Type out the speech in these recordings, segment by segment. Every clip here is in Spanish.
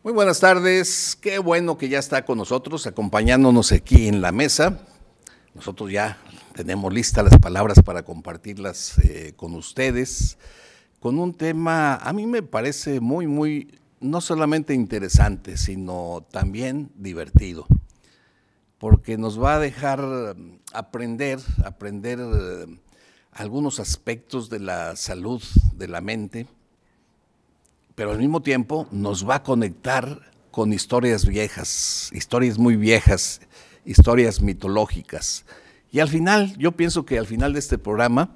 Muy buenas tardes, qué bueno que ya está con nosotros, acompañándonos aquí en la mesa. Nosotros ya tenemos listas las palabras para compartirlas con ustedes, con un tema, a mí me parece muy, no solamente interesante, sino también divertido, porque nos va a dejar aprender algunos aspectos de la salud de la mente, pero al mismo tiempo nos va a conectar con historias viejas, historias muy viejas, historias mitológicas. Y al final, yo pienso que al final de este programa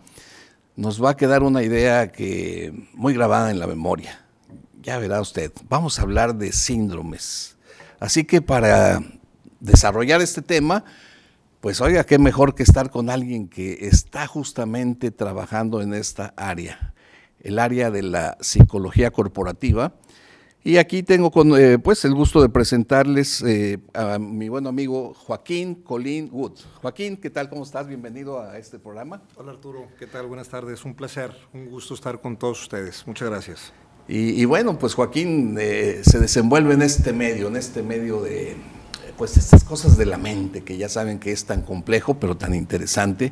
nos va a quedar una idea que muy grabada en la memoria. Ya verá usted, vamos a hablar de síndromes. Así que para desarrollar este tema, pues oiga, qué mejor que estar con alguien que está justamente trabajando en esta área, el área de la psicología corporativa. Y aquí tengo pues el gusto de presentarles a mi buen amigo Joaquín Colín Wood. Joaquín, ¿qué tal? ¿Cómo estás? Bienvenido a este programa. Hola Arturo, ¿qué tal? Buenas tardes, un placer, un gusto estar con todos ustedes. Muchas gracias. Y bueno, pues Joaquín se desenvuelve en este medio de pues estas cosas de la mente, que ya saben que es tan complejo, pero tan interesante.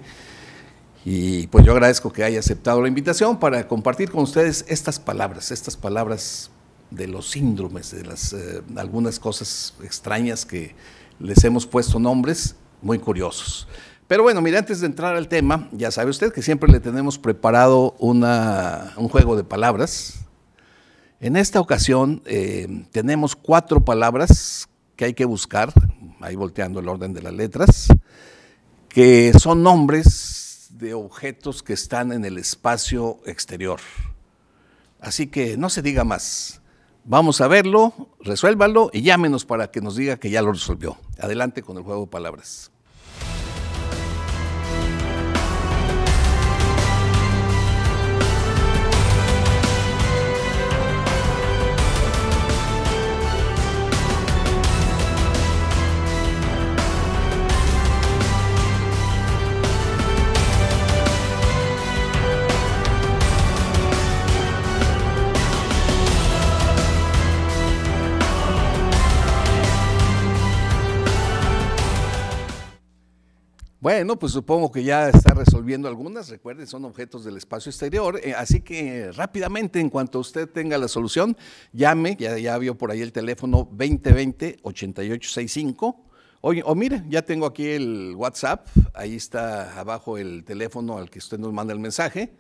Y pues yo agradezco que haya aceptado la invitación para compartir con ustedes estas palabras de los síndromes, de las algunas cosas extrañas que les hemos puesto nombres muy curiosos. Pero bueno, mire, antes de entrar al tema, ya sabe usted que siempre le tenemos preparado un juego de palabras. En esta ocasión tenemos 4 palabras que hay que buscar, ahí volteando el orden de las letras, que son nombres de objetos que están en el espacio exterior. Así que no se diga más. Vamos a verlo, resuélvalo y llámenos para que nos diga que ya lo resolvió. Adelante con el juego de palabras. Bueno, pues supongo que ya está resolviendo algunas. Recuerden, son objetos del espacio exterior, así que rápidamente, en cuanto usted tenga la solución, llame, ya vio por ahí el teléfono 2020-8865, o mire, ya tengo aquí el WhatsApp, ahí está abajo el teléfono al que usted nos manda el mensaje,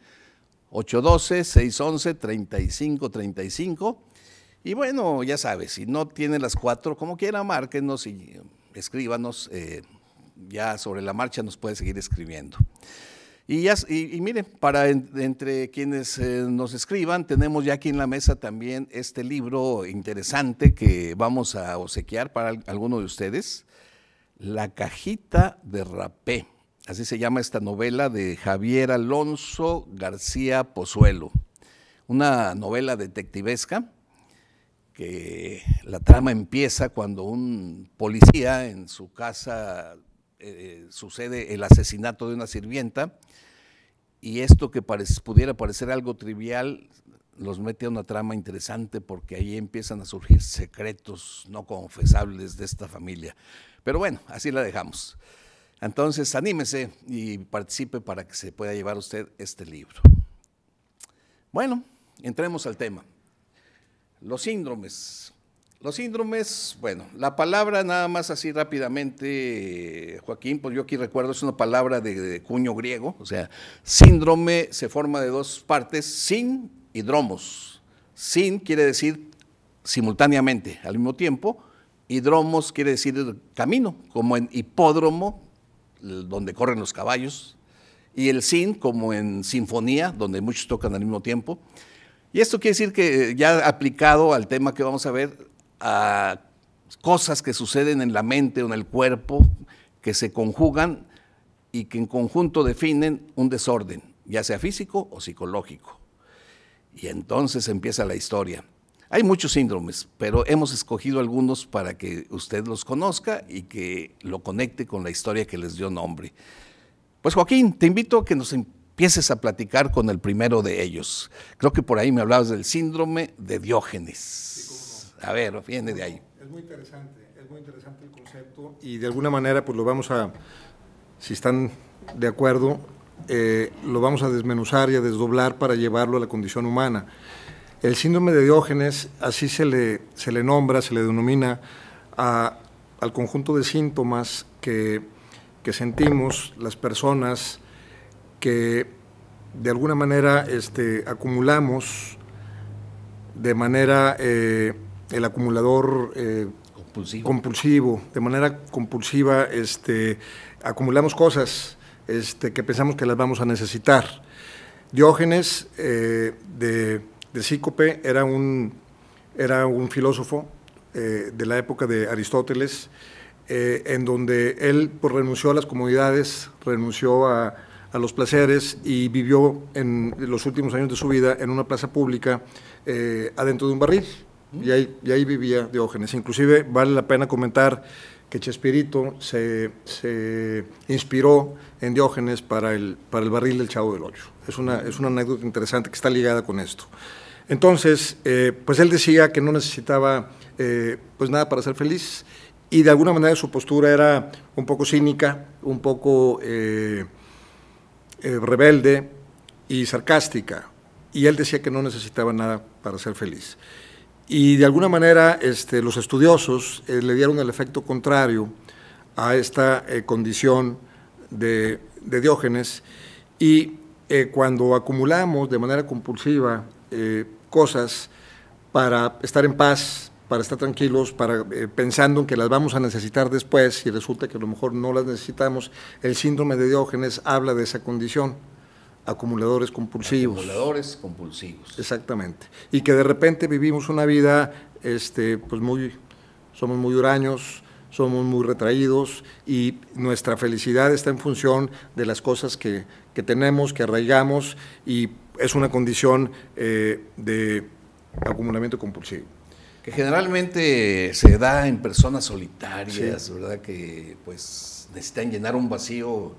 812-611-3535, y bueno, ya sabe, si no tiene las 4, como quiera, márquenos y escríbanos, ya sobre la marcha nos puede seguir escribiendo. Y mire, para entre quienes nos escriban, tenemos ya aquí en la mesa también este libro interesante que vamos a obsequiar para alguno de ustedes, La cajita de rapé. Así se llama esta novela de Javier Alonso García Pozuelo. Una novela detectivesca que la trama empieza cuando un policía en su casa sucede el asesinato de una sirvienta, y esto que pudiera parecer algo trivial los mete a una trama interesante, porque ahí empiezan a surgir secretos no confesables de esta familia. Pero bueno, así la dejamos. Entonces anímese y participe para que se pueda llevar usted este libro. Bueno, entremos al tema. Los síndromes. Los síndromes, bueno, la palabra nada más así rápidamente, Joaquín, pues yo aquí recuerdo, es una palabra de cuño griego, o sea, síndrome se forma de 2 partes, sin y dromos. Sin quiere decir simultáneamente, al mismo tiempo, y dromos quiere decir camino, como en hipódromo, donde corren los caballos, y el sin como en sinfonía, donde muchos tocan al mismo tiempo. Y esto quiere decir que ya aplicado al tema que vamos a ver, a cosas que suceden en la mente o en el cuerpo, que se conjugan y que en conjunto definen un desorden, ya sea físico o psicológico. Y entonces empieza la historia. Hay muchos síndromes, pero hemos escogido algunos para que usted los conozca y que lo conecte con la historia que les dio nombre. Pues Joaquín, te invito a que nos empieces a platicar con el primero de ellos. Creo que por ahí me hablabas del síndrome de Diógenes. A ver, viene de ahí. Es muy interesante el concepto y de alguna manera pues lo vamos a, si están de acuerdo, lo vamos a desmenuzar y a desdoblar para llevarlo a la condición humana. El síndrome de Diógenes, así se le nombra, se le denomina al conjunto de síntomas que sentimos las personas que de alguna manera acumulamos de manera, el acumulador compulsivo, de manera compulsiva acumulamos cosas que pensamos que las vamos a necesitar. Diógenes de Sícope era un filósofo de la época de Aristóteles, en donde él pues, renunció a las comodidades, renunció a los placeres y vivió en los últimos años de su vida en una plaza pública adentro de un barril, y ahí vivía Diógenes. Inclusive vale la pena comentar que Chespirito se inspiró en Diógenes para el barril del Chavo del Ocho. Es una anécdota interesante que está ligada con esto. Entonces, pues él decía que no necesitaba pues nada para ser feliz, y de alguna manera su postura era un poco cínica, un poco rebelde y sarcástica, y él decía que no necesitaba nada para ser feliz. Y de alguna manera los estudiosos le dieron el efecto contrario a esta condición de Diógenes, y cuando acumulamos de manera compulsiva cosas para estar en paz, para estar tranquilos, pensando en que las vamos a necesitar después y resulta que a lo mejor no las necesitamos, el síndrome de Diógenes habla de esa condición, acumuladores compulsivos. Acumuladores compulsivos. Exactamente. Y que de repente vivimos una vida, pues somos muy huraños, somos muy retraídos y nuestra felicidad está en función de las cosas que tenemos, que arraigamos, y es una condición de acumulamiento compulsivo. Que generalmente se da en personas solitarias, sí, ¿verdad? Que pues necesitan llenar un vacío.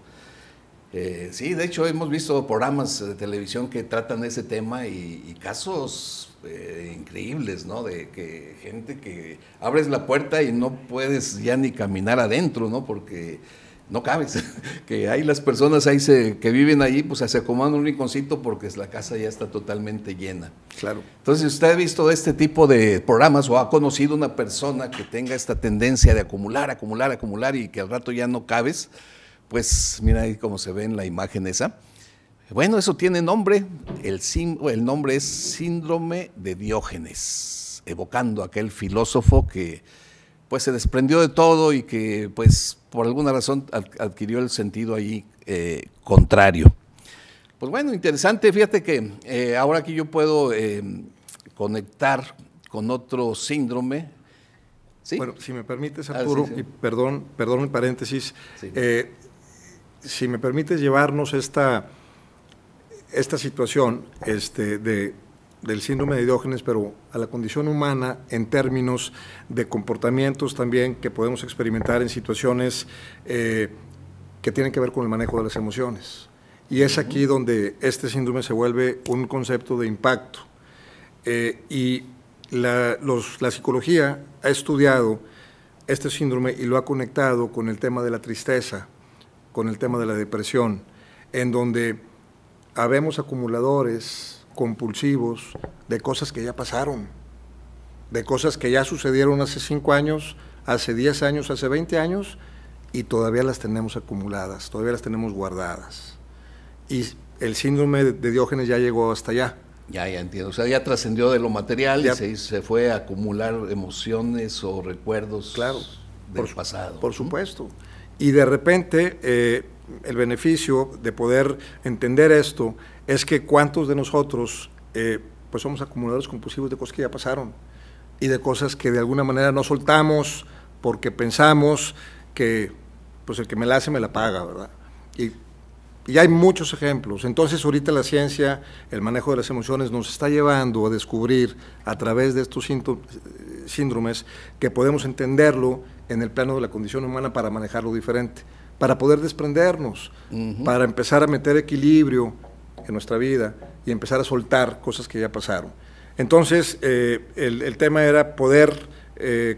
Sí, de hecho hemos visto programas de televisión que tratan ese tema y casos increíbles, ¿no? De que gente que abres la puerta y no puedes ya ni caminar adentro, ¿no? Porque no cabes, que hay las personas ahí que viven ahí, pues se acomodan un rinconcito porque la casa ya está totalmente llena. Claro. Entonces, si usted ha visto este tipo de programas o ha conocido una persona que tenga esta tendencia de acumular, acumular, acumular y que al rato ya no cabes, pues mira ahí cómo se ve en la imagen esa. Bueno, eso tiene nombre, el nombre es síndrome de Diógenes, evocando a aquel filósofo que pues se desprendió de todo y que pues por alguna razón adquirió el sentido ahí contrario. Pues bueno, interesante, fíjate que ahora aquí yo puedo conectar con otro síndrome. ¿Sí? Bueno, si me permites, Arturo, sí, sí. Y perdón el paréntesis, sí. Si me permites llevarnos esta situación del síndrome de Diógenes, pero a la condición humana en términos de comportamientos también que podemos experimentar en situaciones que tienen que ver con el manejo de las emociones. Y es aquí donde este síndrome se vuelve un concepto de impacto. Y la psicología ha estudiado este síndrome y lo ha conectado con el tema de la tristeza, con el tema de la depresión, en donde habemos acumuladores compulsivos de cosas que ya pasaron, de cosas que ya sucedieron hace 5 años, hace 10 años, hace 20 años, y todavía las tenemos acumuladas, todavía las tenemos guardadas. Y el síndrome de Diógenes ya llegó hasta allá. Ya entiendo, o sea, ya trascendió de lo material ya, y se fue a acumular emociones o recuerdos, claro, del pasado. Por supuesto. Y de repente, el beneficio de poder entender esto es que cuántos de nosotros pues somos acumuladores compulsivos de cosas que ya pasaron y de cosas que de alguna manera no soltamos porque pensamos que pues el que me la hace me la paga, ¿verdad? Y hay muchos ejemplos. Entonces ahorita la ciencia, el manejo de las emociones nos está llevando a descubrir a través de estos síndromes que podemos entenderlo en el plano de la condición humana para manejarlo diferente, para poder desprendernos, para empezar a meter equilibrio en nuestra vida y empezar a soltar cosas que ya pasaron. Entonces, el tema era poder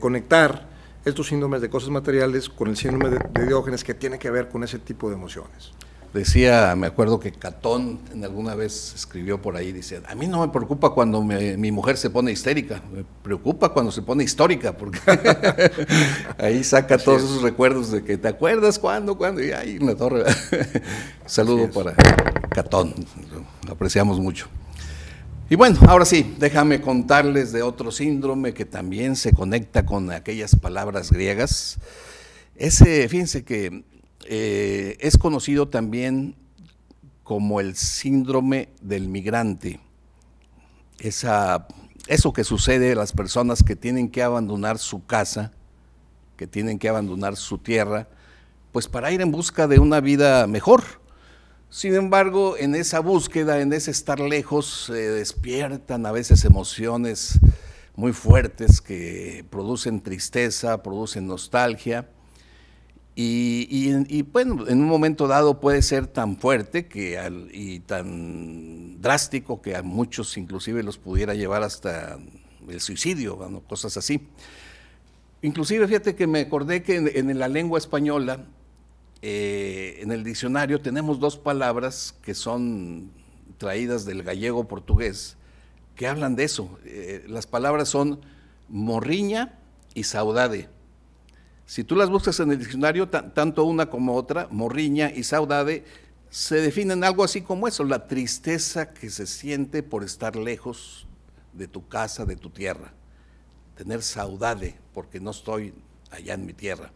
conectar estos síndromes de cosas materiales con el síndrome de Diógenes, que tiene que ver con ese tipo de emociones. Decía, me acuerdo que Catón en alguna vez escribió por ahí, dice, a mí no me preocupa cuando mi mujer se pone histérica, me preocupa cuando se pone histórica, porque ahí saca todos esos recuerdos de que te acuerdas cuándo, y ahí en la torre. Saludo para Catón, lo apreciamos mucho. Y bueno, ahora sí, déjame contarles de otro síndrome que también se conecta con aquellas palabras griegas. Fíjense que es conocido también como el síndrome del migrante. Eso que sucede a las personas que tienen que abandonar su casa, que tienen que abandonar su tierra, pues para ir en busca de una vida mejor. Sin embargo, en esa búsqueda, en ese estar lejos, se despiertan a veces emociones muy fuertes que producen tristeza, producen nostalgia. Y bueno, en un momento dado puede ser tan fuerte y tan drástico que a muchos inclusive los pudiera llevar hasta el suicidio, bueno, cosas así. Inclusive fíjate que me acordé que en la lengua española, en el diccionario tenemos dos palabras que son traídas del gallego portugués, que hablan de eso. Las palabras son morriña y saudade. Si tú las buscas en el diccionario, tanto una como otra, morriña y saudade, se definen algo así como eso, la tristeza que se siente por estar lejos de tu casa, de tu tierra. Tener saudade, porque no estoy allá en mi tierra.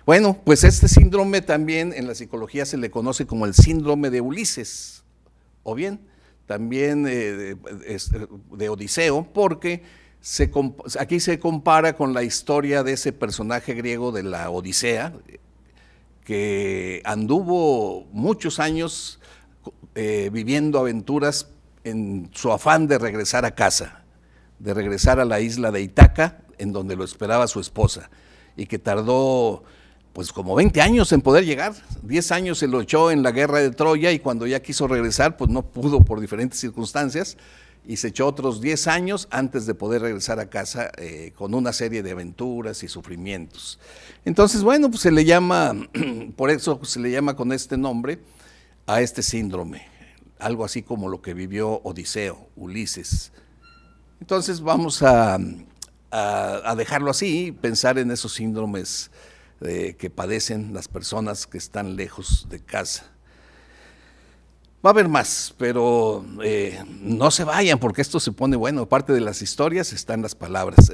Bueno, pues este síndrome también en la psicología se le conoce como el síndrome de Ulises, o bien también de Odiseo, porque aquí se compara con la historia de ese personaje griego de la Odisea, que anduvo muchos años viviendo aventuras en su afán de regresar a casa, de regresar a la isla de Ítaca, en donde lo esperaba su esposa, y que tardó pues como 20 años en poder llegar. 10 años se lo echó en la guerra de Troya, y cuando ya quiso regresar, pues no pudo por diferentes circunstancias, y se echó otros 10 años antes de poder regresar a casa con una serie de aventuras y sufrimientos. Entonces, bueno, pues se le llama, por eso se le llama con este nombre a este síndrome, algo así como lo que vivió Odiseo, Ulises. Entonces vamos a dejarlo así, pensar en esos síndromes que padecen las personas que están lejos de casa. Va a haber más, pero no se vayan, porque esto se pone bueno. Aparte de las historias están las palabras.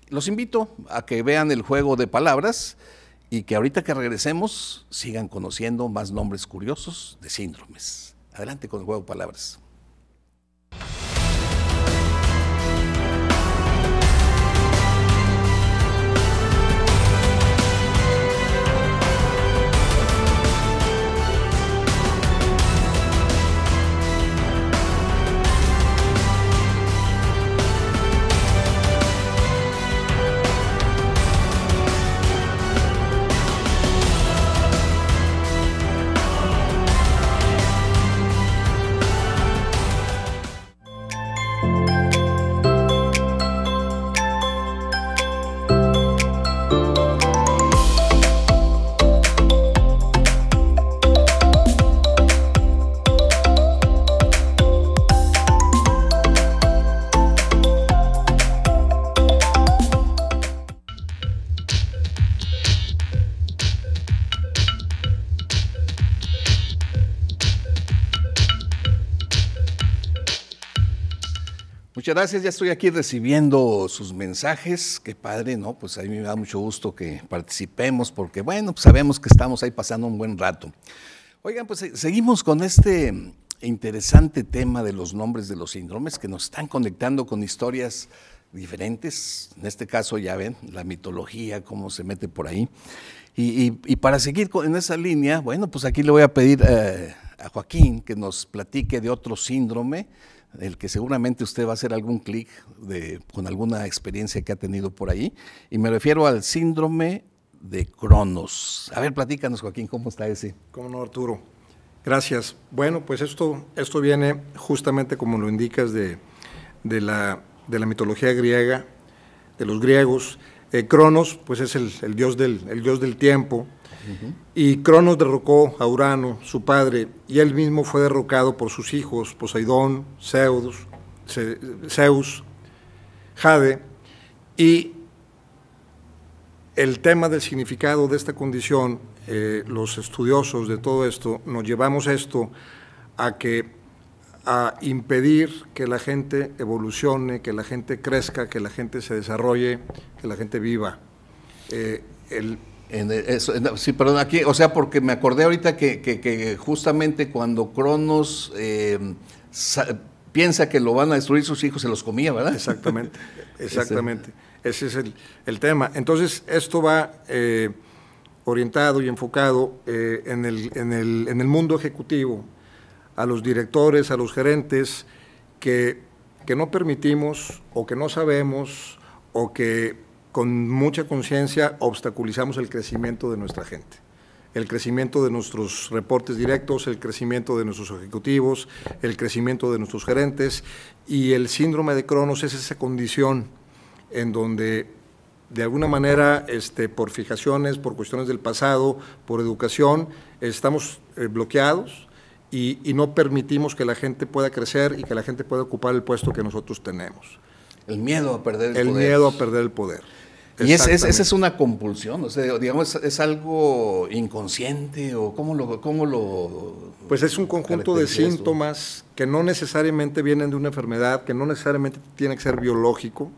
Los invito a que vean el juego de palabras y que ahorita que regresemos sigan conociendo más nombres curiosos de síndromes. Adelante con el juego de palabras. Muchas gracias, ya estoy aquí recibiendo sus mensajes, qué padre, ¿no? Pues a mí me da mucho gusto que participemos porque, bueno, pues sabemos que estamos ahí pasando un buen rato. Oigan, pues seguimos con este interesante tema de los nombres de los síndromes que nos están conectando con historias diferentes, en este caso ya ven, la mitología, cómo se mete por ahí. Y para seguir en esa línea, bueno, pues aquí le voy a pedir a Joaquín que nos platique de otro síndrome, el que seguramente usted va a hacer algún clic con alguna experiencia que ha tenido por ahí, y me refiero al síndrome de Cronos. A ver, platícanos, Joaquín, ¿cómo está ese? ¿Cómo no, Arturo? Gracias. Bueno, pues esto viene justamente como lo indicas de de la mitología griega, de los griegos. Cronos, pues es el dios del tiempo, y Cronos derrocó a Urano, su padre, y él mismo fue derrocado por sus hijos, Poseidón, Zeus, Jade, y el tema del significado de esta condición, los estudiosos de todo esto, nos llevamos esto a impedir que la gente evolucione, que la gente crezca, que la gente se desarrolle, que la gente viva. Sí, perdón, aquí, o sea, porque me acordé ahorita que justamente cuando Cronos piensa que lo van a destruir sus hijos, se los comía, ¿verdad? Exactamente, exactamente. Ese es el tema. Entonces, esto va orientado y enfocado en el mundo ejecutivo, a los directores, a los gerentes, que no permitimos o que no sabemos o que con mucha conciencia obstaculizamos el crecimiento de nuestra gente, el crecimiento de nuestros reportes directos, el crecimiento de nuestros ejecutivos, el crecimiento de nuestros gerentes, y el síndrome de Cronos es esa condición en donde de alguna manera, por fijaciones, por cuestiones del pasado, por educación, estamos bloqueados, y no permitimos que la gente pueda crecer y que la gente pueda ocupar el puesto que nosotros tenemos. El miedo a perder el poder. El miedo a perder el poder. Y esa es una compulsión, o sea, digamos, ¿es algo inconsciente o cómo lo Pues es un conjunto de síntomas que no necesariamente vienen de una enfermedad, que no necesariamente tiene que ser biológico,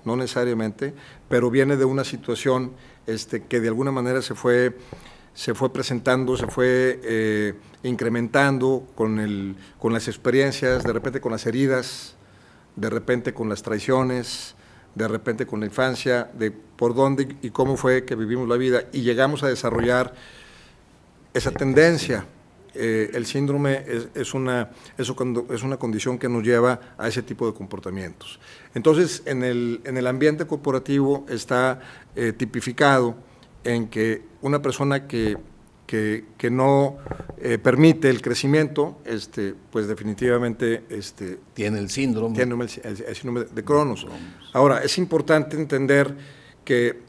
no necesariamente, pero viene de una situación que de alguna manera se fue presentando, se fue incrementando con las experiencias, de repente con las heridas, de repente con las traiciones, de repente con la infancia, de por dónde y cómo fue que vivimos la vida, y llegamos a desarrollar esa tendencia. El síndrome es una condición que nos lleva a ese tipo de comportamientos. Entonces, en el ambiente corporativo está tipificado en que una persona que no permite el crecimiento, pues definitivamente tiene el síndrome. Tiene el síndrome de Cronos. Ahora, es importante entender que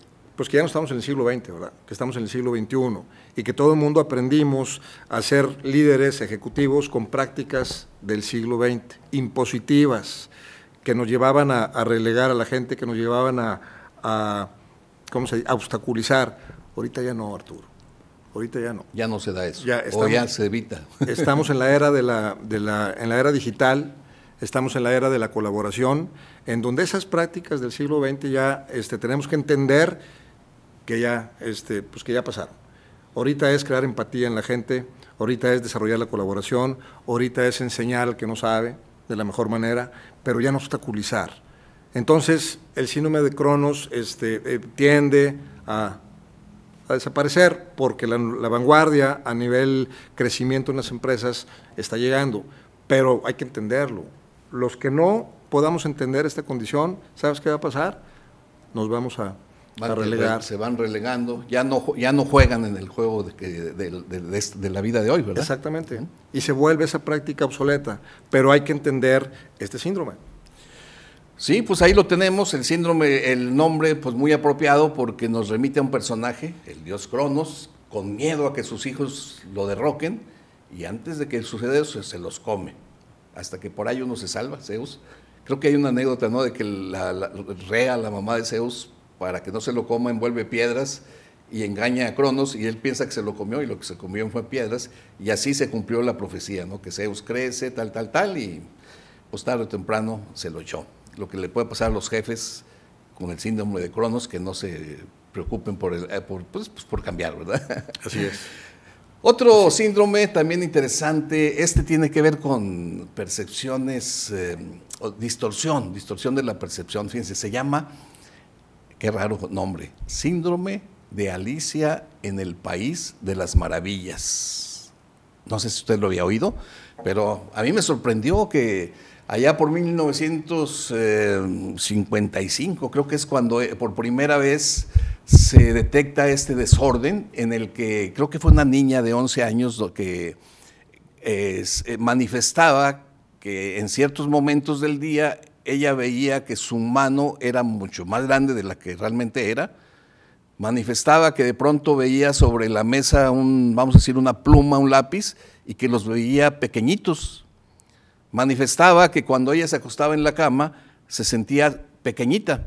ya no estamos en el siglo XX, ¿verdad? Que estamos en el siglo XXI, y que todo el mundo aprendimos a ser líderes ejecutivos con prácticas del siglo XX, impositivas, que nos llevaban a relegar a la gente, que nos llevaban a obstaculizar. Ahorita ya no, Arturo. Ahorita ya no. Ya no se da eso. Ya se evita. Estamos en la era en la era digital, estamos en la era de la colaboración, en donde esas prácticas del siglo XX ya tenemos que entender que ya pasaron. Ahorita es crear empatía en la gente, ahorita es desarrollar la colaboración, ahorita es enseñar al que no sabe de la mejor manera, pero ya no obstaculizar. Entonces, el síndrome de Cronos tiende a desaparecer porque la vanguardia a nivel crecimiento en las empresas está llegando, pero hay que entenderlo. Los que no podamos entender esta condición, ¿sabes qué va a pasar? Nos vamos a relegar. Se van relegando, ya no juegan en el juego de la vida de hoy, ¿verdad? Exactamente, y se vuelve esa práctica obsoleta, pero hay que entender este síndrome. Sí, pues ahí lo tenemos, el síndrome, el nombre pues muy apropiado porque nos remite a un personaje, el dios Cronos, con miedo a que sus hijos lo derroquen, y antes de que suceda eso se los come, hasta que por ahí uno se salva, Zeus. Creo que hay una anécdota, ¿no?, de que Rea, la mamá de Zeus, para que no se lo coma, envuelve piedras y engaña a Cronos, y él piensa que se lo comió, y lo que se comió fue piedras, y así se cumplió la profecía, ¿no?, que Zeus crece, tal, y pues tarde o temprano se lo echó. Lo que le puede pasar a los jefes con el síndrome de Cronos, que no se preocupen por cambiar, ¿verdad? Así es. Otro síndrome también interesante, tiene que ver con percepciones, distorsión de la percepción. Fíjense, se llama, qué raro nombre, síndrome de Alicia en el País de las Maravillas. No sé si usted lo había oído, pero a mí me sorprendió que allá por 1955, creo que es cuando por primera vez se detecta este desorden en el que creo que fue una niña de 11 años que manifestaba que en ciertos momentos del día ella veía que su mano era mucho más grande de la que realmente era. Manifestaba que de pronto veía sobre la mesa vamos a decir, una pluma, un lápiz, y que los veía pequeñitos. Manifestaba que cuando ella se acostaba en la cama se sentía pequeñita.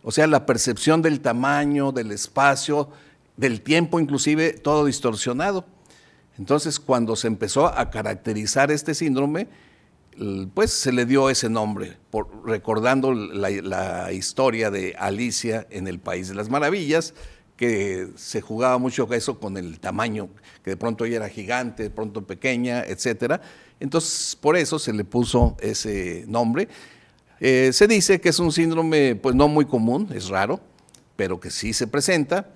O sea, la percepción del tamaño, del espacio, del tiempo inclusive, todo distorsionado. Entonces, cuando se empezó a caracterizar este síndrome, pues se le dio ese nombre, recordando la historia de Alicia en el País de las Maravillas, que se jugaba mucho eso con el tamaño, que de pronto ella era gigante, de pronto pequeña, etcétera. Entonces, por eso se le puso ese nombre. Se dice que es un síndrome pues no muy común, es raro, pero que sí se presenta,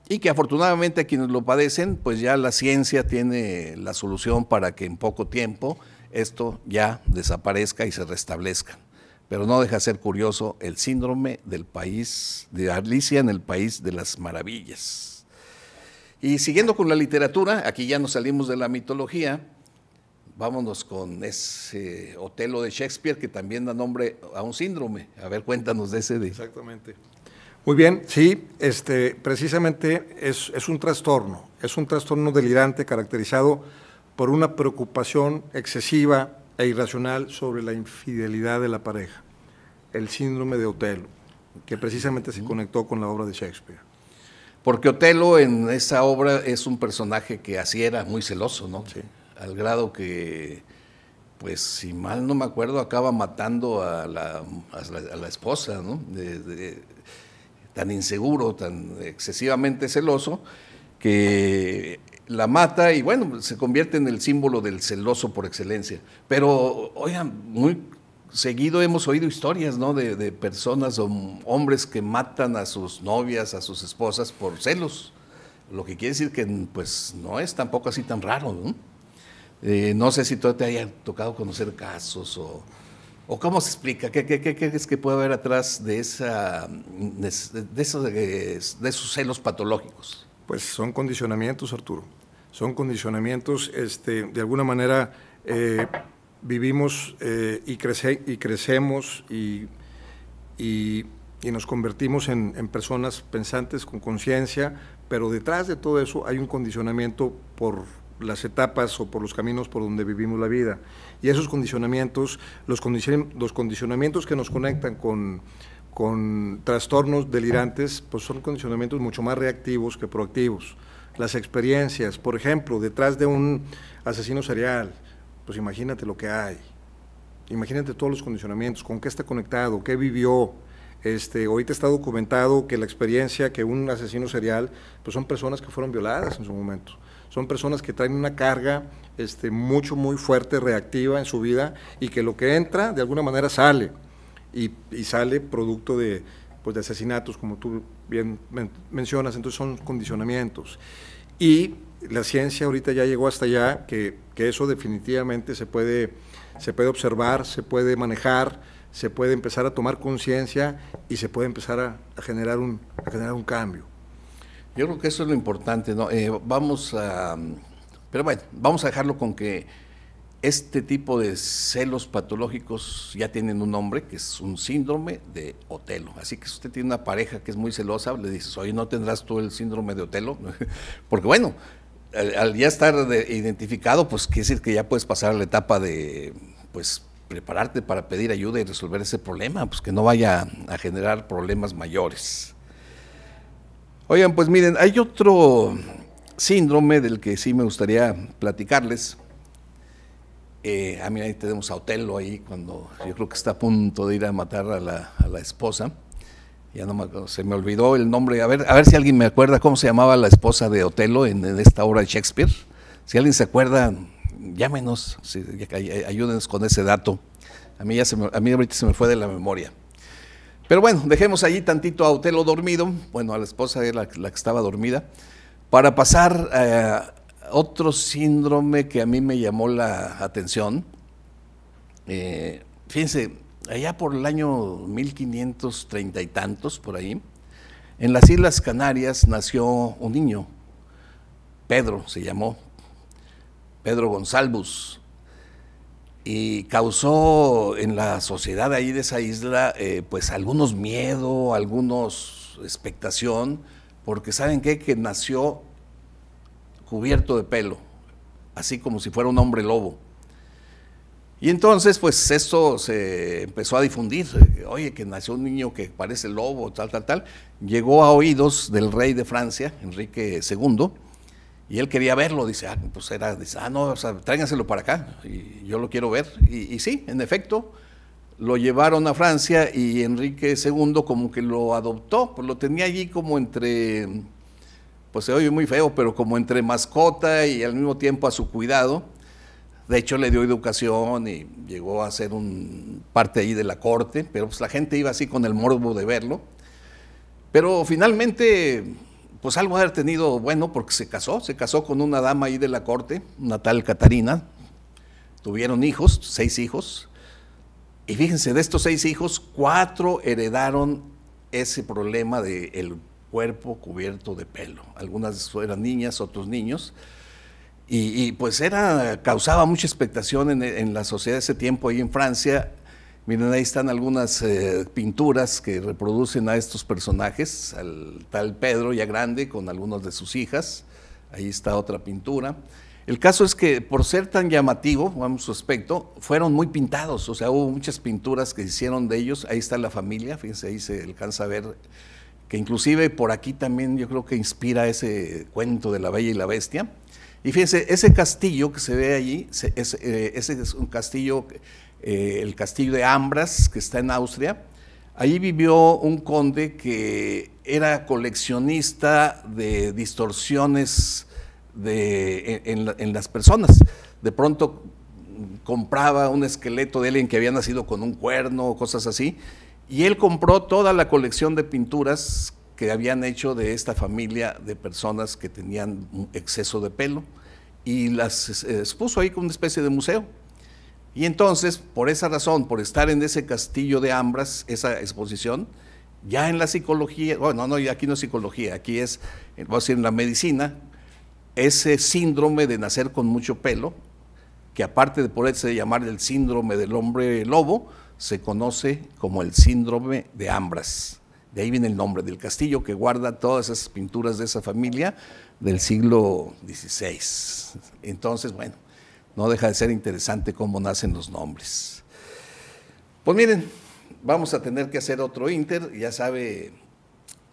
y que afortunadamente a quienes lo padecen, pues ya la ciencia tiene la solución para que en poco tiempo esto ya desaparezca y se restablezca. Pero no deja de ser curioso el síndrome del país, de Alicia en el País de las Maravillas. Y siguiendo con la literatura, aquí ya nos salimos de la mitología, vámonos con ese Otelo de Shakespeare, que también da nombre a un síndrome. A ver, cuéntanos de ese. Exactamente. Muy bien, sí, precisamente es un trastorno delirante caracterizado por una preocupación excesiva e irracional sobre la infidelidad de la pareja, el síndrome de Otelo, que precisamente se conectó con la obra de Shakespeare. Porque Otelo en esa obra es un personaje que así era muy celoso, ¿no? Sí. Al grado que, pues si mal no me acuerdo, acaba matando a la esposa, ¿no? Tan inseguro, tan excesivamente celoso, que la mata y bueno, se convierte en el símbolo del celoso por excelencia. Pero, oigan, muy seguido hemos oído historias, ¿no? De personas o hombres que matan a sus novias, a sus esposas por celos. Lo que quiere decir que pues no es tampoco así tan raro, ¿no? No sé si tú te haya tocado conocer casos o cómo se explica, qué es que puede haber atrás de esos celos patológicos. Pues son condicionamientos, Arturo. Son condicionamientos, de alguna manera vivimos y crecemos y nos convertimos en personas pensantes con conciencia, pero detrás de todo eso hay un condicionamiento por las etapas o por los caminos por donde vivimos la vida. Y esos condicionamientos, los condicionamientos que nos conectan con trastornos delirantes, pues son condicionamientos mucho más reactivos que proactivos. Las experiencias, por ejemplo, detrás de un asesino serial, pues imagínate lo que hay. Imagínate todos los condicionamientos, con qué está conectado, qué vivió. Ahorita está documentado que la experiencia que un asesino serial, pues son personas que fueron violadas en su momento. Son personas que traen una carga muy fuerte, reactiva en su vida, y que lo que entra, de alguna manera sale, y sale producto de asesinatos, como tú bien mencionas. Entonces son condicionamientos. Y la ciencia ahorita ya llegó hasta allá, que eso definitivamente se puede observar, se puede manejar, se puede empezar a tomar conciencia y se puede empezar a generar un cambio. Yo creo que eso es lo importante, ¿no? Pero bueno, vamos a dejarlo con que este tipo de celos patológicos ya tienen un nombre, que es un síndrome de Otelo. Así que si usted tiene una pareja que es muy celosa, le dices, oye, ¿no tendrás tú el síndrome de Otelo? Porque bueno, al ya estar identificado, pues quiere decir que ya puedes pasar a la etapa de, pues, prepararte para pedir ayuda y resolver ese problema, pues que no vaya a generar problemas mayores. Oigan, pues miren, hay otro síndrome del que sí me gustaría platicarles. Mira, ahí tenemos a Otelo ahí, cuando yo creo que está a punto de ir a matar a la esposa. Ya no se me olvidó el nombre. A ver si alguien me acuerda cómo se llamaba la esposa de Otelo en esta obra de Shakespeare. Si alguien se acuerda, llámenos, ayúdenos con ese dato. A mí ahorita se me fue de la memoria. Pero bueno, dejemos allí tantito a Otelo dormido, bueno, a la esposa de la que estaba dormida, para pasar a otro síndrome que a mí me llamó la atención. Fíjense, allá por el año 1530 y tantos, por ahí, en las Islas Canarias nació un niño, Pedro se llamó, Pedro González. y causó en la sociedad ahí de esa isla pues algunos miedo, algunos expectación, porque ¿saben qué? Que nació cubierto de pelo, así como si fuera un hombre lobo. Y entonces, pues esto se empezó a difundir, oye, que nació un niño que parece lobo, tal, tal, tal. Llegó a oídos del rey de Francia, Enrique II, y él quería verlo, dice, no, o sea, tráiganselo para acá, y yo lo quiero ver. Y sí, en efecto, lo llevaron a Francia y Enrique II como que lo adoptó, pues lo tenía allí como entre, pues se oye muy feo, pero como entre mascota y al mismo tiempo a su cuidado. De hecho, le dio educación y llegó a ser parte ahí de la corte, pero pues la gente iba así con el morbo de verlo. Pero finalmente, pues algo ha tenido bueno porque se casó con una dama ahí de la corte, una tal Catarina. Tuvieron hijos, 6 hijos. Y fíjense, de estos 6 hijos, 4 heredaron ese problema del cuerpo cubierto de pelo. Algunas eran niñas, otros niños. Y pues causaba mucha expectación en la sociedad de ese tiempo ahí en Francia. Miren, ahí están algunas pinturas que reproducen a estos personajes, al tal Pedro ya grande con algunas de sus hijas. Ahí está otra pintura. El caso es que por ser tan llamativo, vamos, su aspecto, fueron muy pintados, o sea, hubo muchas pinturas que se hicieron de ellos. Ahí está la familia, fíjense, ahí se alcanza a ver que inclusive por aquí también yo creo que inspira ese cuento de la Bella y la Bestia. Y fíjense, ese castillo que se ve allí, ese es un castillo, el castillo de Ambras, que está en Austria. Allí vivió un conde que era coleccionista de distorsiones en las personas. De pronto compraba un esqueleto de alguien que había nacido con un cuerno o cosas así, y él compró toda la colección de pinturas que habían hecho de esta familia de personas que tenían un exceso de pelo y las expuso ahí como una especie de museo. Y entonces, por esa razón, por estar en ese castillo de Ambras, esa exposición, ya en la psicología, bueno, no, aquí no es psicología, aquí es, vamos a decir, en la medicina, ese síndrome de nacer con mucho pelo, que aparte de poderse llamar el síndrome del hombre lobo, se conoce como el síndrome de Ambras. De ahí viene el nombre del castillo, que guarda todas esas pinturas de esa familia del siglo XVI. Entonces, bueno, no deja de ser interesante cómo nacen los nombres. Pues miren, vamos a tener que hacer otro inter, ya sabe,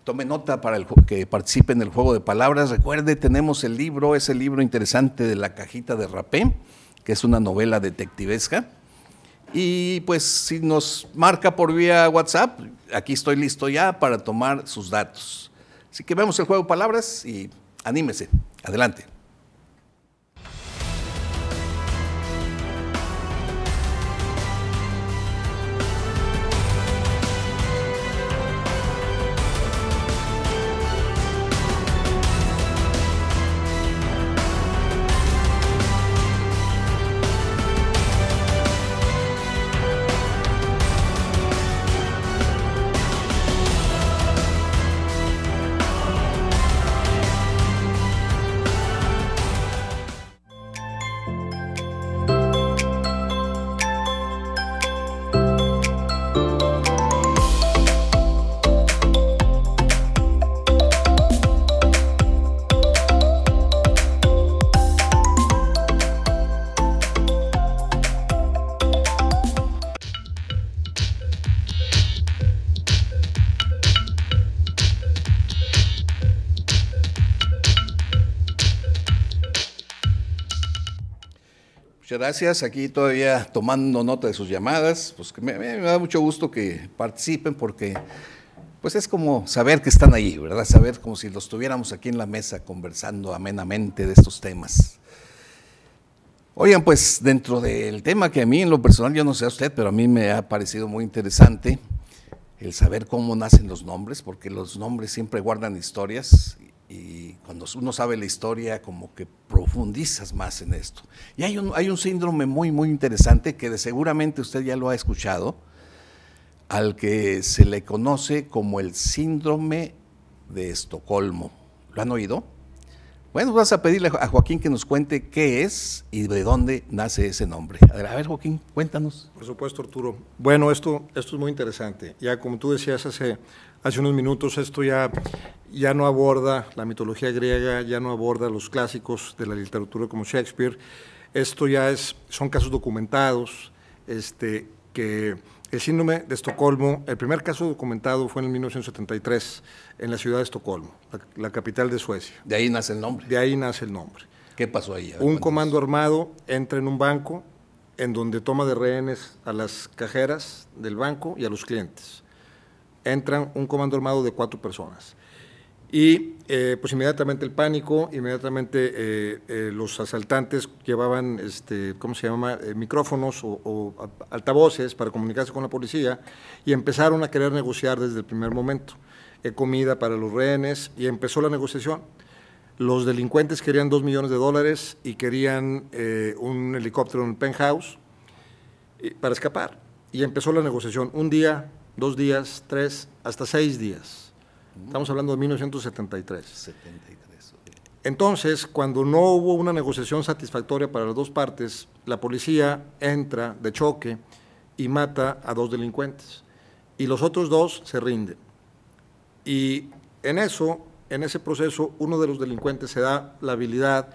tome nota para que participe en el juego de palabras. Recuerde, tenemos el libro, ese libro interesante de La cajita de Rapé, que es una novela detectivesca. Y pues si nos marca por vía WhatsApp, aquí estoy listo ya para tomar sus datos. Así que vemos el juego de palabras y anímese. Adelante. Muchas gracias, aquí todavía tomando nota de sus llamadas, pues que me da mucho gusto que participen porque pues es como saber que están ahí, ¿verdad? Saber como si los tuviéramos aquí en la mesa conversando amenamente de estos temas. Oigan, pues dentro del tema que a mí en lo personal, yo no sé a usted, pero a mí me ha parecido muy interesante el saber cómo nacen los nombres, porque los nombres siempre guardan historias y cuando uno sabe la historia como que profundizas más en esto. Y hay un síndrome muy, muy interesante que seguramente usted ya lo ha escuchado, al que se le conoce como el síndrome de Estocolmo. ¿Lo han oído? Bueno, vas a pedirle a Joaquín que nos cuente qué es y de dónde nace ese nombre. A ver, Joaquín, cuéntanos. Por supuesto, Arturo. Bueno, esto es muy interesante. Ya como tú decías hace unos minutos, esto ya no aborda la mitología griega, ya no aborda los clásicos de la literatura como Shakespeare. Esto ya son casos documentados, que el síndrome de Estocolmo, el primer caso documentado fue en 1973 en la ciudad de Estocolmo, la capital de Suecia. De ahí nace el nombre. De ahí nace el nombre. ¿Qué pasó ahí? Un comando armado entra en un banco en donde toma de rehenes a las cajeras del banco y a los clientes. Entran un comando armado de 4 personas. Y pues inmediatamente el pánico, inmediatamente los asaltantes llevaban, ¿cómo se llama?, micrófonos o altavoces para comunicarse con la policía y empezaron a querer negociar desde el primer momento. Comida para los rehenes y empezó la negociación. Los delincuentes querían $2 millones y querían un helicóptero en el penthouse para escapar. Y empezó la negociación, 1 día, 2 días, 3, hasta 6 días. Estamos hablando de 1973. Entonces, cuando no hubo una negociación satisfactoria para las dos partes, la policía entra de choque y mata a 2 delincuentes. Y los otros 2 se rinden. Y en ese proceso, uno de los delincuentes se da la habilidad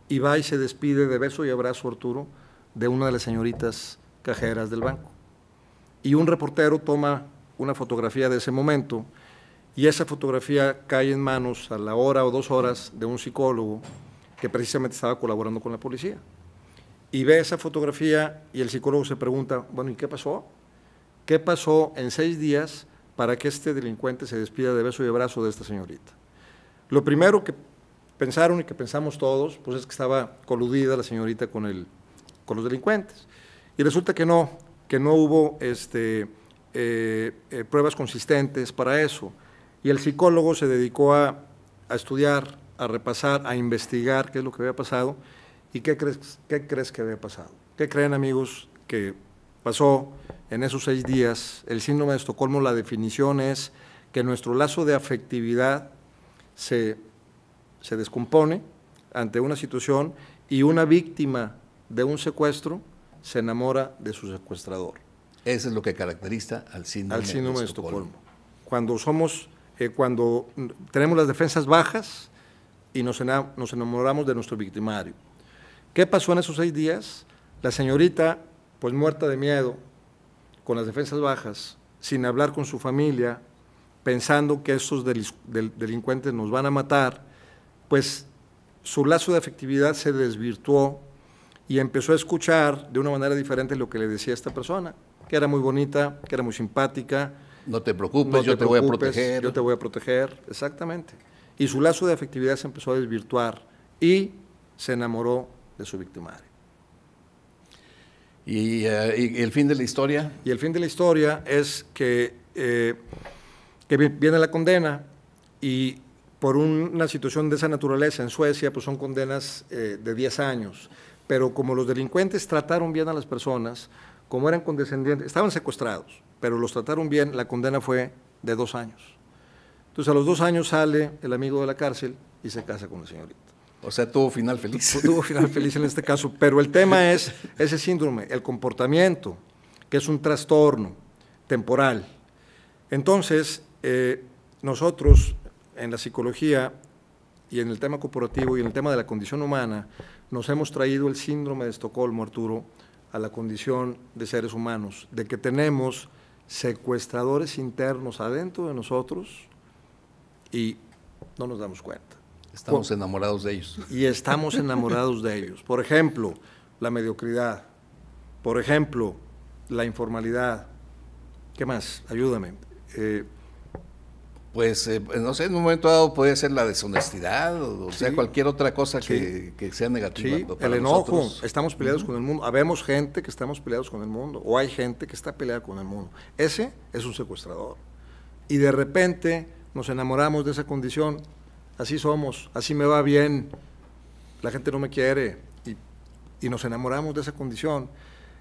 y va y se despide de beso y abrazo, Arturo, de una de las señoritas cajeras del banco. Y un reportero toma una fotografía de ese momento y esa fotografía cae en manos a la hora o 2 horas de un psicólogo que precisamente estaba colaborando con la policía. Y ve esa fotografía y el psicólogo se pregunta, bueno, ¿y qué pasó? ¿Qué pasó en 6 días para que este delincuente se despida de beso y abrazo de esta señorita? Lo primero que pensaron y que pensamos todos, pues es que estaba coludida la señorita con los delincuentes. Y resulta que no hubo pruebas consistentes para eso. Y el psicólogo se dedicó a estudiar, a repasar, a investigar qué es lo que había pasado. ¿Y qué crees que había pasado? ¿Qué creen, amigos, que pasó en esos 6 días? El síndrome de Estocolmo, la definición es que nuestro lazo de afectividad se descompone ante una situación y una víctima de un secuestro se enamora de su secuestrador. Eso es lo que caracteriza al síndrome de Estocolmo. Cuando tenemos las defensas bajas y nos enamoramos de nuestro victimario. ¿Qué pasó en esos 6 días? La señorita, pues muerta de miedo, con las defensas bajas, sin hablar con su familia, pensando que estos delincuentes nos van a matar, pues su lazo de afectividad se desvirtuó y empezó a escuchar de una manera diferente lo que le decía esta persona, que era muy bonita, que era muy simpática. No te preocupes, yo te voy a proteger. Yo te voy a proteger, exactamente. Y su lazo de afectividad se empezó a desvirtuar y se enamoró de su victimario. ¿Y el fin de la historia? Y el fin de la historia es que viene la condena y por una situación de esa naturaleza en Suecia, pues son condenas de 10 años. Pero como los delincuentes trataron bien a las personas, como eran condescendientes, estaban secuestrados, pero los trataron bien, la condena fue de 2 años. Entonces a los 2 años sale el amigo de la cárcel y se casa con la señorita. O sea, tuvo final feliz. Tuvo final feliz en este caso, pero el tema es ese síndrome, el comportamiento, que es un trastorno temporal. Entonces, nosotros en la psicología y en el tema corporativo y en el tema de la condición humana, nos hemos traído el síndrome de Estocolmo, Arturo, a la condición de seres humanos, de que tenemos secuestradores internos adentro de nosotros y no nos damos cuenta. Estamos enamorados de ellos. Y estamos enamorados de ellos. Por ejemplo, la mediocridad. Por ejemplo, la informalidad. ¿Qué más? Ayúdame. No sé, en un momento dado puede ser la deshonestidad, o sí, sea, cualquier otra cosa sí, que sea negativa. Sí, el enojo, nosotros. Estamos peleados con el mundo. Habemos gente que estamos peleados con el mundo, o hay gente que está peleada con el mundo. Ese es un secuestrador. Y de repente nos enamoramos de esa condición. Así somos, así me va bien, la gente no me quiere, y nos enamoramos de esa condición.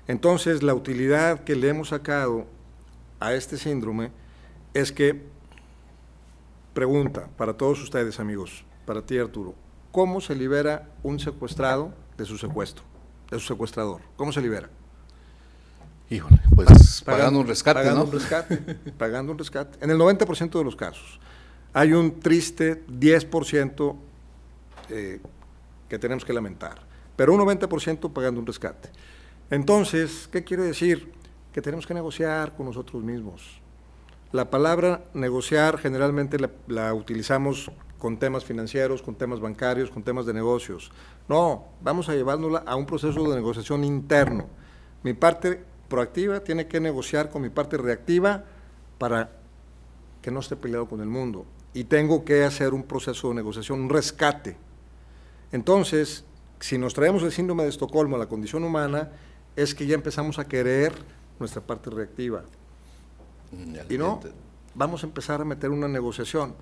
Entonces, la utilidad que le hemos sacado a este síndrome es que, pregunta para todos ustedes, amigos, para ti, Arturo, ¿cómo se libera un secuestrado de su secuestro, de su secuestrador? ¿Cómo se libera? Híjole, pues pagando un rescate, pagando ¿no? un rescate, pagando un rescate. En el 90% de los casos. Hay un triste 10% que tenemos que lamentar, pero un 90% pagando un rescate. Entonces, ¿qué quiere decir? Que tenemos que negociar con nosotros mismos. La palabra negociar generalmente la utilizamos con temas financieros, con temas bancarios, con temas de negocios. No, vamos a llevárnosla a un proceso de negociación interno. Mi parte proactiva tiene que negociar con mi parte reactiva para que no esté peleado con el mundo. Y tengo que hacer un proceso de negociación, un rescate. Entonces, si nos traemos el síndrome de Estocolmo a la condición humana, es que ya empezamos a querer nuestra parte reactiva. Y no, vamos a empezar a meter una negociación.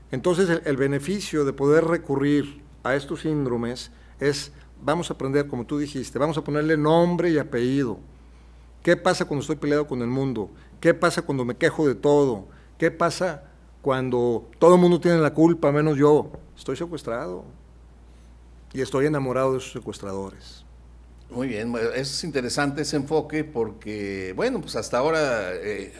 Entonces, el beneficio de poder recurrir a estos síndromes es, vamos a aprender, como tú dijiste, vamos a ponerle nombre y apellido. ¿Qué pasa cuando estoy peleado con el mundo? ¿Qué pasa cuando me quejo de todo? ¿Qué pasa cuando todo el mundo tiene la culpa, menos yo? Estoy secuestrado y estoy enamorado de esos secuestradores. Muy bien, es interesante ese enfoque porque, bueno, pues hasta ahora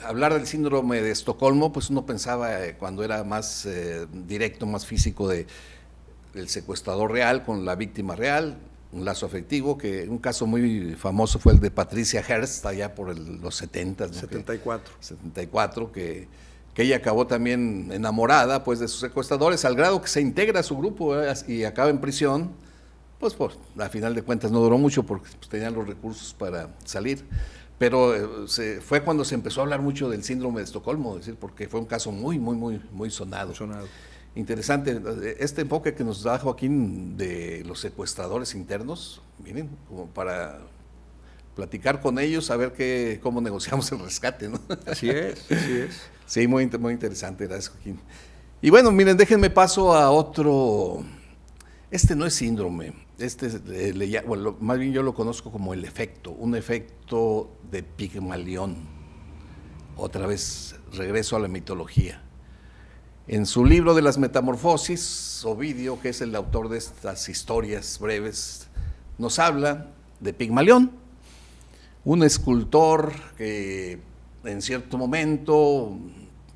hablar del síndrome de Estocolmo, pues uno pensaba cuando era más directo, más físico del secuestrador real con la víctima real, un lazo afectivo, que un caso muy famoso fue el de Patricia Hearst, allá por los 70, ¿no? 74. 74, que ella acabó también enamorada pues de sus secuestradores, al grado que se integra a su grupo y acaba en prisión. Pues a final de cuentas no duró mucho porque pues, tenían los recursos para salir, pero fue cuando se empezó a hablar mucho del síndrome de Estocolmo, es decir, porque fue un caso muy sonado. Interesante, este enfoque que nos da Joaquín de los secuestradores internos, miren, como para platicar con ellos, a ver cómo negociamos el rescate, ¿no? Así es, así es. Sí, muy interesante, gracias Joaquín. Y bueno, miren, déjenme paso a otro. Este no es síndrome, bueno, más bien yo lo conozco como el efecto, un efecto de Pigmalión. Otra vez regreso a la mitología. En su libro de las Metamorfosis, Ovidio, que es el autor de estas historias breves, nos habla de Pigmalión, un escultor que en cierto momento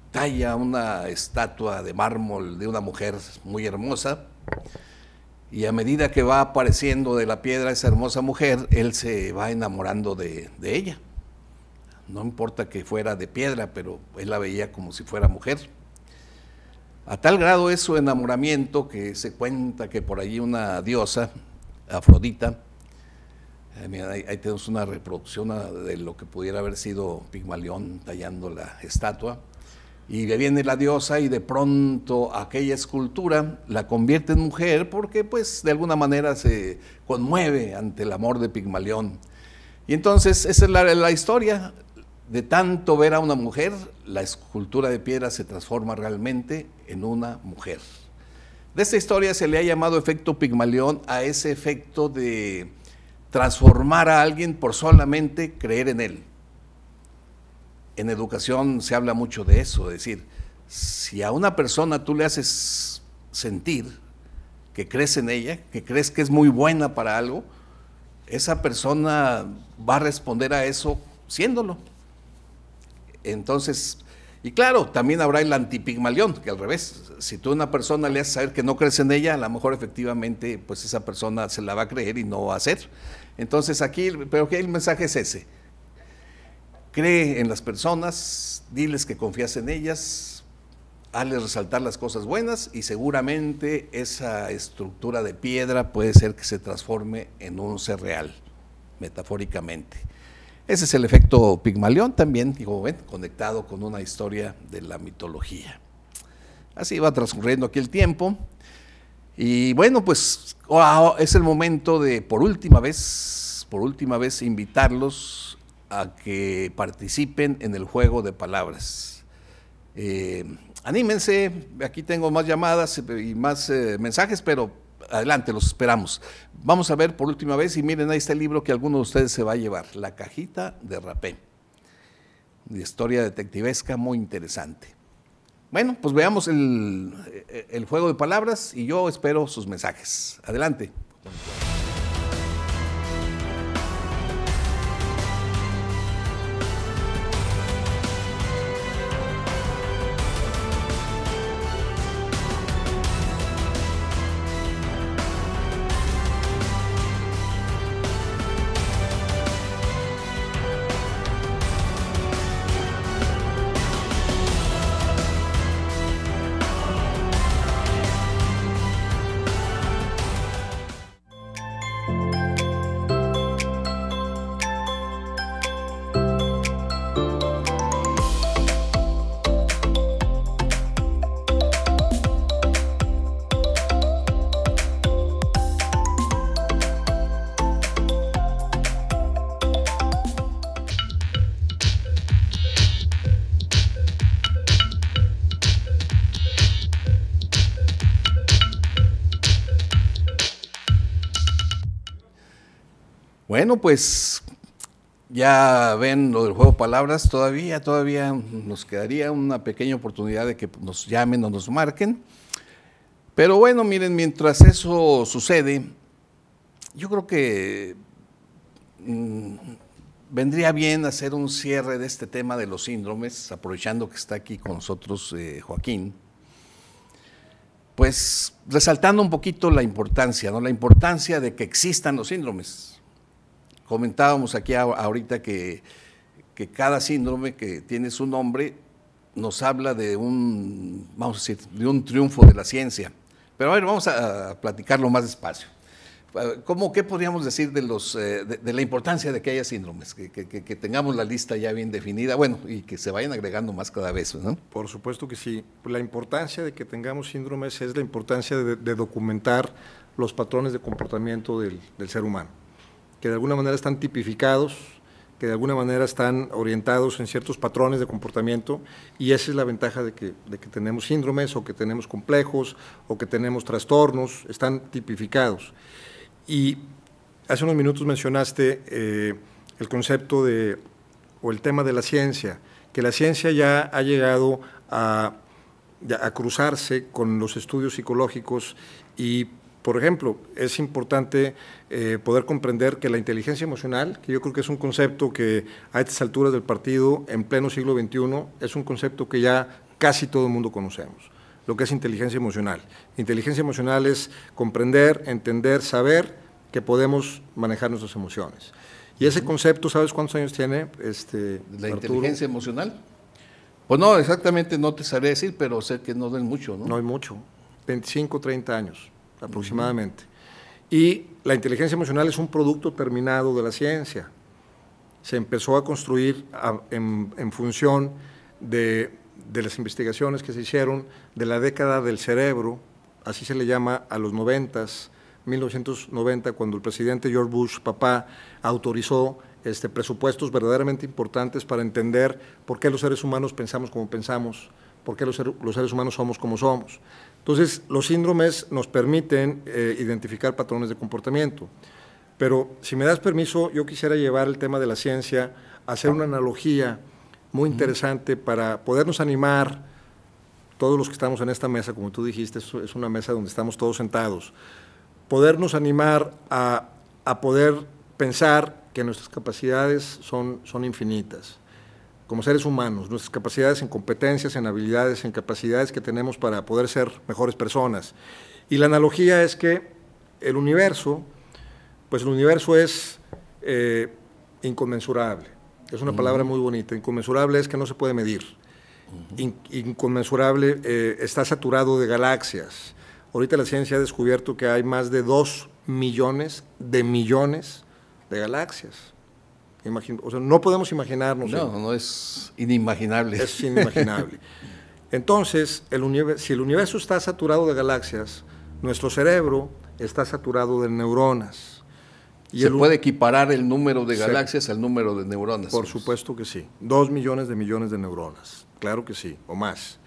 talla una estatua de mármol de una mujer muy hermosa, y a medida que va apareciendo de la piedra esa hermosa mujer, él se va enamorando de ella. No importa que fuera de piedra, pero él la veía como si fuera mujer. A tal grado es su enamoramiento que se cuenta que por allí una diosa, Afrodita, ahí tenemos una reproducción de lo que pudiera haber sido Pigmalión tallando la estatua, y viene la diosa y de pronto aquella escultura la convierte en mujer porque pues de alguna manera se conmueve ante el amor de Pigmalión. Y entonces esa es la historia, de tanto ver a una mujer, la escultura de piedra se transforma realmente en una mujer. De esta historia se le ha llamado efecto Pigmalión a ese efecto de transformar a alguien por solamente creer en él. En educación se habla mucho de eso, es decir, si a una persona tú le haces sentir que crees en ella, que crees que es muy buena para algo, esa persona va a responder a eso siéndolo. Entonces, y claro, también habrá el antipigmalión, que al revés, si tú a una persona le haces saber que no crees en ella, a lo mejor efectivamente pues esa persona se la va a creer y no va a hacer. Entonces aquí, pero que el mensaje es ese: cree en las personas, diles que confías en ellas, hazles resaltar las cosas buenas y seguramente esa estructura de piedra puede ser que se transforme en un ser real, metafóricamente. Ese es el efecto Pigmalión también, como ven, conectado con una historia de la mitología. Así va transcurriendo aquí el tiempo y bueno, pues es el momento de por última vez invitarlos a que participen en el juego de palabras. Anímense, aquí tengo más llamadas y más mensajes, pero adelante, los esperamos. Vamos a ver por última vez y miren, ahí está el libro que alguno de ustedes se va a llevar, La cajita de Rapé, de historia detectivesca muy interesante. Bueno, pues veamos el juego de palabras y yo espero sus mensajes. Adelante. Bueno, pues ya ven lo del juego de palabras, todavía nos quedaría una pequeña oportunidad de que nos llamen o nos marquen. Pero bueno, miren, mientras eso sucede, yo creo que vendría bien hacer un cierre de este tema de los síndromes, aprovechando que está aquí con nosotros Joaquín. Pues resaltando un poquito la importancia, ¿no? La importancia de que existan los síndromes. Comentábamos aquí ahorita que cada síndrome que tiene su nombre nos habla de vamos a decir, de un triunfo de la ciencia. Pero a ver, vamos a platicarlo más despacio. ¿Qué podríamos decir de la importancia de que haya síndromes? Que tengamos la lista ya bien definida, bueno, y que se vayan agregando más cada vez, ¿no? Por supuesto que sí. La importancia de que tengamos síndromes es la importancia de documentar los patrones de comportamiento del ser humano, que de alguna manera están tipificados, que de alguna manera están orientados en ciertos patrones de comportamiento, y esa es la ventaja de que tenemos síndromes, o que tenemos complejos, o que tenemos trastornos, están tipificados. Y hace unos minutos mencionaste el concepto o el tema de la ciencia, que la ciencia ya ha llegado a cruzarse con los estudios psicológicos y, por ejemplo, es importante poder comprender que la inteligencia emocional, que yo creo que es un concepto que a estas alturas del partido, en pleno siglo XXI, es un concepto que ya casi todo el mundo conocemos, lo que es inteligencia emocional. Inteligencia emocional es comprender, entender, saber que podemos manejar nuestras emociones. Y ese concepto, ¿sabes cuántos años tiene, ¿La Arturo? inteligencia emocional? Pues no, exactamente no te sabré decir, pero sé que no es mucho, ¿no? No hay mucho, 25, 30 años aproximadamente. Y la inteligencia emocional es un producto terminado de la ciencia. Se empezó a construir en función de las investigaciones que se hicieron de la década del cerebro, así se le llama a los 90s, 1990, cuando el presidente George Bush, papá, autorizó presupuestos verdaderamente importantes para entender por qué los seres humanos pensamos como pensamos, por qué los seres humanos somos como somos. Entonces, los síndromes nos permiten identificar patrones de comportamiento. Pero, si me das permiso, yo quisiera llevar el tema de la ciencia a hacer una analogía muy interesante para podernos animar, todos los que estamos en esta mesa, como tú dijiste, es una mesa donde estamos todos sentados, podernos animar a poder pensar que nuestras capacidades son infinitas. Como seres humanos, nuestras capacidades en competencias, en habilidades, en capacidades que tenemos para poder ser mejores personas. Y la analogía es que el universo es inconmensurable. Es una palabra muy bonita. Inconmensurable es que no se puede medir. Inconmensurable está saturado de galaxias. Ahorita la ciencia ha descubierto que hay más de 2 millones de galaxias. O sea, no podemos imaginarnos. No es inimaginable. Es inimaginable. Entonces, si el universo está saturado de galaxias, nuestro cerebro está saturado de neuronas. Y ¿se puede equiparar el número de galaxias al número de neuronas? Por supuesto que sí. 2 millones de neuronas. Claro que sí, o más.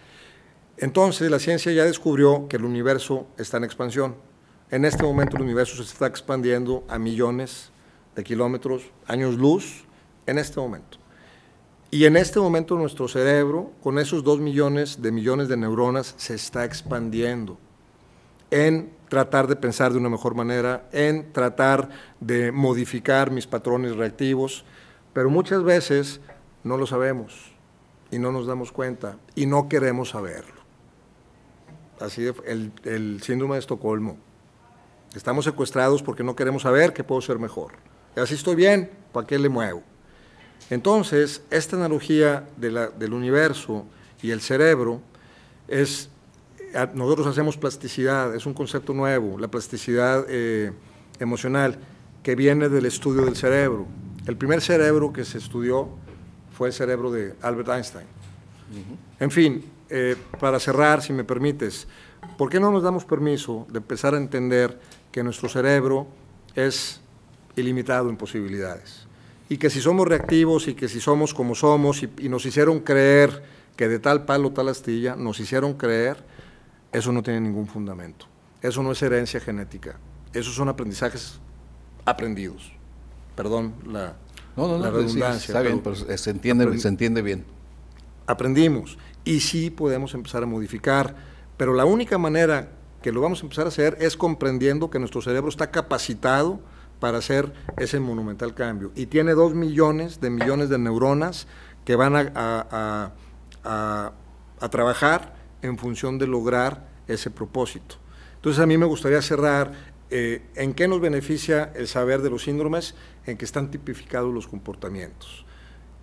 Entonces, la ciencia ya descubrió que el universo está en expansión. En este momento el universo se está expandiendo a millones de kilómetros, años luz, en este momento. Y en este momento nuestro cerebro, con esos 2 millones de neuronas, se está expandiendo en tratar de pensar de una mejor manera, en tratar de modificar mis patrones reactivos, pero muchas veces no lo sabemos y no nos damos cuenta y no queremos saberlo. Así el síndrome de Estocolmo. Estamos secuestrados porque no queremos saber qué puedo ser mejor. Y así estoy bien, ¿para qué le muevo? Entonces, esta analogía del universo y el cerebro es, nosotros hacemos plasticidad, es un concepto nuevo, la plasticidad emocional, que viene del estudio del cerebro. El primer cerebro que se estudió fue el cerebro de Albert Einstein. En fin, para cerrar, si me permites, ¿por qué no nos damos permiso de empezar a entender que nuestro cerebro es ilimitado en posibilidades? Y que si somos reactivos y que si somos como somos y nos hicieron creer que de tal palo, tal astilla, nos hicieron creer, eso no tiene ningún fundamento. Eso no es herencia genética. Esos son aprendizajes aprendidos. Perdón la redundancia. Sí, está bien, pero se entiende bien. Aprendimos y sí podemos empezar a modificar, pero la única manera que lo vamos a empezar a hacer es comprendiendo que nuestro cerebro está capacitado para hacer ese monumental cambio. Y tiene 2 millones de neuronas que van a trabajar en función de lograr ese propósito. Entonces a mí me gustaría cerrar, ¿en qué nos beneficia el saber de los síndromes? En que están tipificados los comportamientos,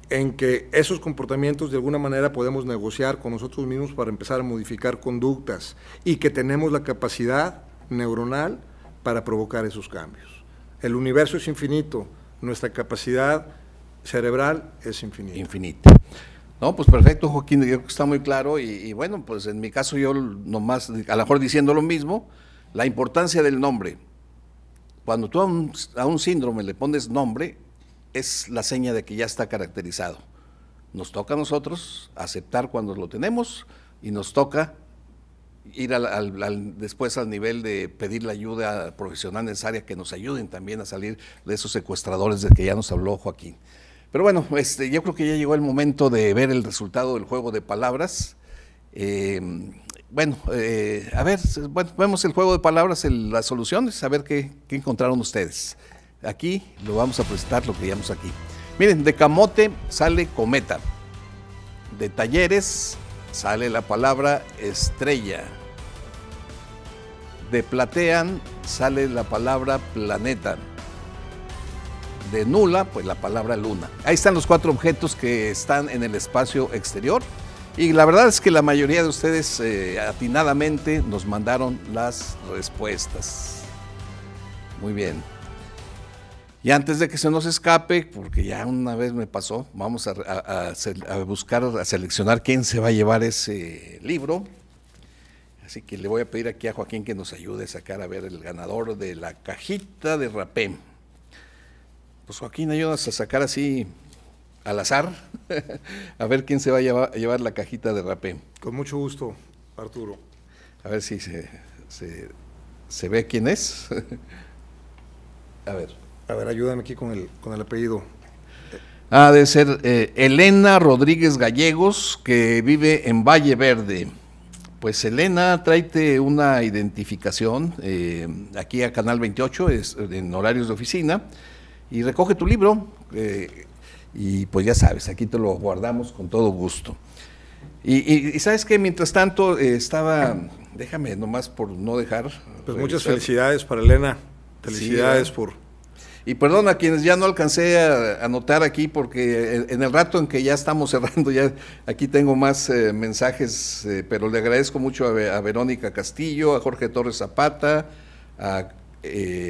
en que esos comportamientos de alguna manera podemos negociar con nosotros mismos para empezar a modificar conductas y que tenemos la capacidad neuronal para provocar esos cambios. El universo es infinito, nuestra capacidad cerebral es infinita. Infinita. No, pues perfecto, Joaquín, yo creo que está muy claro y bueno, pues en mi caso yo nomás, a lo mejor diciendo lo mismo, la importancia del nombre. Cuando tú a un síndrome le pones nombre, es la seña de que ya está caracterizado. Nos toca a nosotros aceptar cuando lo tenemos y nos toca ir después al nivel de pedir la ayuda profesional necesaria, que nos ayuden también a salir de esos secuestradores de que ya nos habló Joaquín. Pero bueno, yo creo que ya llegó el momento de ver el resultado del juego de palabras. A ver, vemos el juego de palabras, las soluciones, a ver qué encontraron ustedes. Aquí lo vamos a presentar, lo que llamamos aquí. Miren, de camote sale cometa. De talleres sale la palabra estrella. De platean sale la palabra planeta. De nula, pues la palabra luna. Ahí están los 4 objetos que están en el espacio exterior. Y la verdad es que la mayoría de ustedes atinadamente nos mandaron las respuestas. Muy bien. Y antes de que se nos escape, porque ya una vez me pasó, vamos a buscar, a seleccionar quién se va a llevar ese libro. Así que le voy a pedir aquí a Joaquín que nos ayude a sacar a ver el ganador de la cajita de rapé. Pues Joaquín, ayúdanos a sacar así al azar, a ver quién se va a llevar la cajita de rapé. Con mucho gusto, Arturo. A ver si se ve quién es. A ver, ayúdame aquí con el apellido. Ha de ser Elena Rodríguez Gallegos, que vive en Valle Verde. Pues Elena, tráete una identificación aquí a Canal 28, en horarios de oficina, y recoge tu libro, y pues ya sabes, aquí te lo guardamos con todo gusto. Y sabes que mientras tanto déjame nomás por no dejar. Pues muchas felicidades para Elena, felicidades por... Y perdón a quienes ya no alcancé a anotar aquí, porque en el rato en que ya estamos cerrando, ya aquí tengo más mensajes, pero le agradezco mucho a Verónica Castillo, a Jorge Torres Zapata,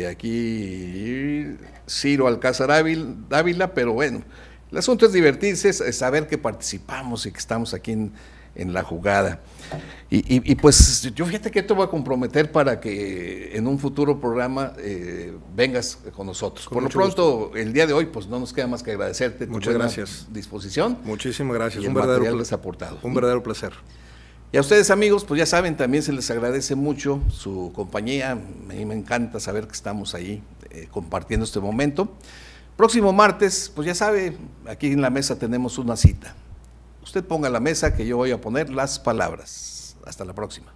aquí Ciro Alcázar Dávila, pero bueno, el asunto es divertirse, es saber que participamos y que estamos aquí en la jugada. Y pues yo fíjate que te voy a comprometer para que en un futuro programa vengas con nosotros. Por lo pronto, el día de hoy, pues no nos queda más que agradecerte. Muchas gracias. Disposición. Muchísimas gracias. Un verdadero aportado. Un verdadero placer. Y a ustedes, amigos, pues ya saben, también se les agradece mucho su compañía. A mí me encanta saber que estamos ahí compartiendo este momento. Próximo martes, pues ya sabe, aquí en la mesa tenemos una cita. Usted ponga la mesa que yo voy a poner las palabras. Hasta la próxima.